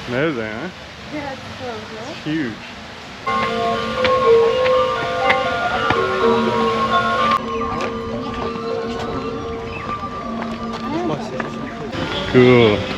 Amazing, huh? Yeah, it's so good. It's huge. Cool.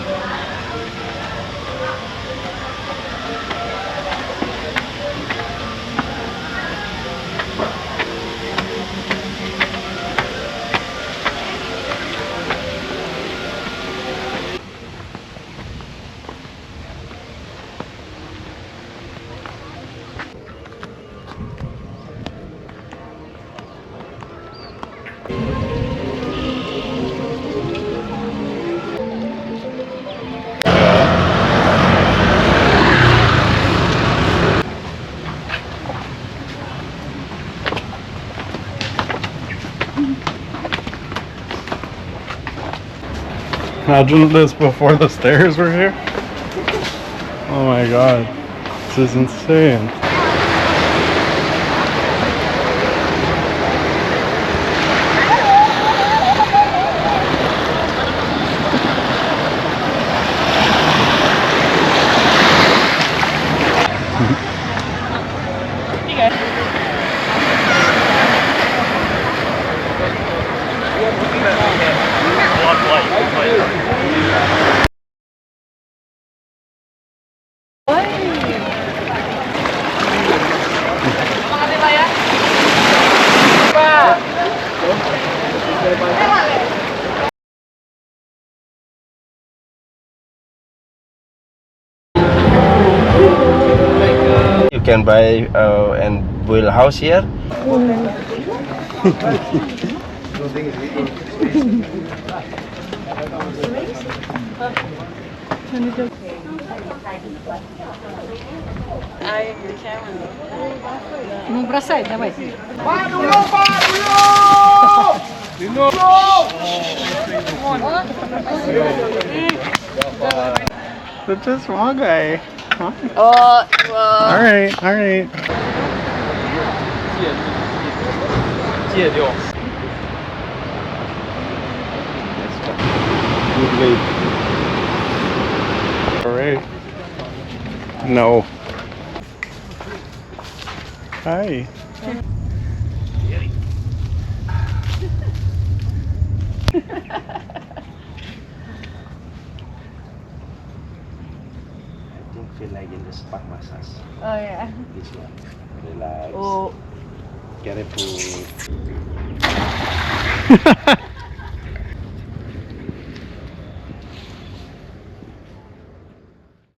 Imagine this before the stairs were here. Oh my god. This is insane. You can buy and build house here. Ну, бросай, давай. That's just one guy. Huh? О, Alright, alright. Alright. No. Hi. Don't feel like in the spa massage. oh yeah. This one. Relax. Oh. Careful.